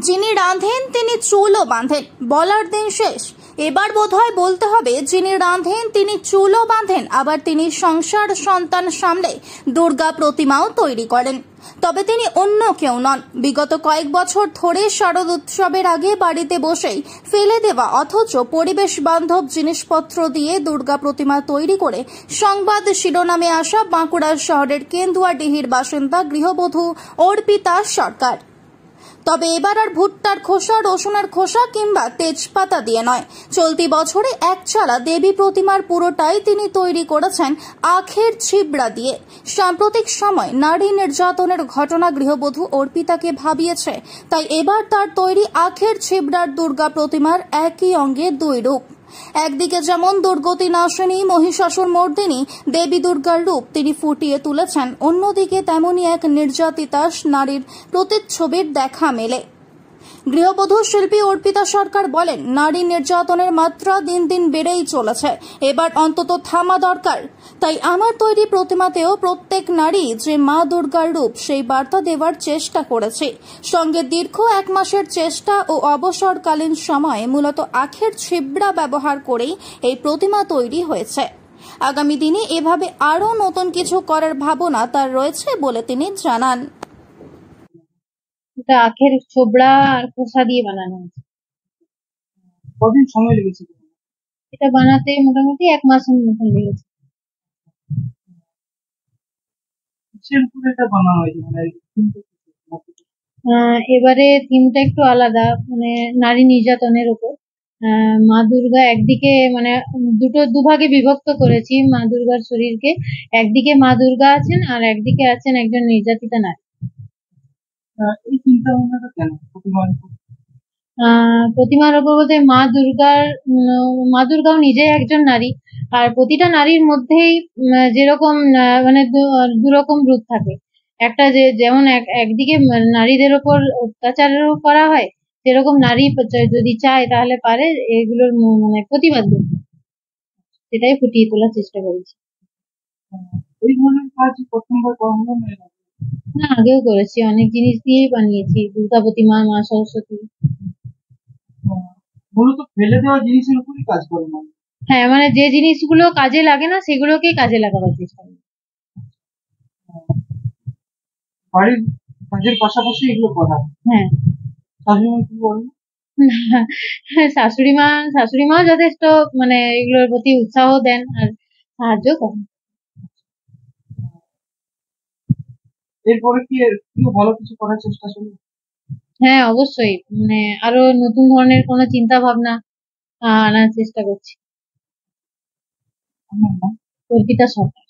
যিনি রাঁধেন তিনি চুলও বাঁধেন, বলার দিন শেষ। এবার বোধহয় বলতে হবে যিনি রাঁধেন তিনি চুলও বাঁধেন, আবার তিনি সংসার সন্তান সামলে দুর্গা প্রতিমাও তৈরি করেন। তবে তিনি অন্য কেউ নন। বিগত কয়েক বছর ধরে শারদ উৎসবের আগে বাড়িতে বসেই ফেলে দেওয়া অথচ পরিবেশ বান্ধব জিনিসপত্র দিয়ে দুর্গা প্রতিমা তৈরি করে সংবাদ শিরোনামে আসা বাঁকুড়া শহরের কেন্দুয়াডিহির বাসিন্দা গৃহবধূ অর্পিতা সরকার। তবে এবার আর ভুট্টার খোসা, রসুনের খোসা কিংবা তেজপাতা দিয়ে নয়, চলতি বছরে একচালা দেবী প্রতিমার পুরোটাই তিনি তৈরি করেছেন আখের ছিবড়া দিয়ে। সাম্প্রতিক সময় নারী নির্যাতনের ঘটনা গৃহবধূ অর্পিতাকে ভাবিয়েছে, তাই এবার তার তৈরি আখের ছিবড়ার দুর্গা প্রতিমার একই অঙ্গে দুই রূপ। একদিকে যেমন দুর্গতি নাশিনী মহিষাসুর মর্দিনী দেবী দুর্গার রূপ তিনি ফুটিয়ে তুলেছেন, অন্যদিকে তেমনই এক নির্যাতিতা নারীর প্রতিচ্ছবির দেখা মেলে। গৃহবধূ শিল্পী অর্পিতা সরকার বলেন, নারী নির্যাতনের মাত্রা দিন দিন বেড়েই চলেছে, এবার অন্তত থামা দরকার। তাই আমার তৈরি প্রতিমাতেও প্রত্যেক নারী যে মা দুর্গার রূপ সেই বার্তা দেওয়ার চেষ্টা করেছি। সঙ্গে দীর্ঘ 1 মাসের চেষ্টা ও অবসরকালীন সময়ে মূলত আখের ছিবড়া ব্যবহার করেই এই প্রতিমা তৈরি হয়েছে। আগামী দিনে এভাবে আরও নতুন কিছু করার ভাবনা তার রয়েছে বলে তিনি জানান। এটা আখের ছোবড়া আর খোসা দিয়ে বানানো হয়েছে। কদিন সময় লেগেছে এটা বানাতে? মোটামুটি 1 মাসের মতন লেগেছে। এবারে থিমটা একটু আলাদা, মানে নারী নির্যাতনের উপর। মা দুর্গা একদিকে, মানে দুভাগে বিভক্ত করেছি মা দুর্গার শরীরকে। একদিকে মা দুর্গা আছেন আর একদিকে আছেন একজন নির্যাতিতা নারী। এই চিন্তা ভাবনাটা কেন প্রতিমার উপর বলতে মা দুর্গাও নিজে একজন নারী, আর প্রতিটা নারীর মধ্যেই যেরকম মানে দুরকম রূপ থাকে। একটা যেমন একদিকে নারীদের উপর অত্যাচারও করা হয়, সেরকম নারী যদি চায় তাহলে পারে এগুলোর মানে প্রতিবাদ করতে। সেটাই ফুটিয়ে তোলার চেষ্টা করেছি। এই ধরনের কাজ প্রথমবার করানো না, আগেও করেছি, অনেক জিনিস দিয়েই বানিয়েছি, দুর্গা প্রতিমা, মা সরস্বতী। মূলত ফেলে দেওয়া জিনিসের উপরই কাজ করে না? হ্যাঁ, মানে যে জিনিসগুলো কাজে লাগে না সেগুলোকেই কাজে লাগাবার চেষ্টা করি। বাড়ির কাজের পাশাপাশি এগুলো করা? হ্যাঁ। শাশুড়িমা কি বলেন? শাশুড়ি মা যথেষ্ট মানে এগুলোর প্রতি উৎসাহ দেন আর সাহায্য করেন। এরপরে কি ভালো কিছু করার চেষ্টা চলবে? হ্যাঁ, অবশ্যই, মানে আরো নতুন ধরনের কোনো চিন্তা ভাবনা আনার চেষ্টা করছি। অর্পিতা সরকার।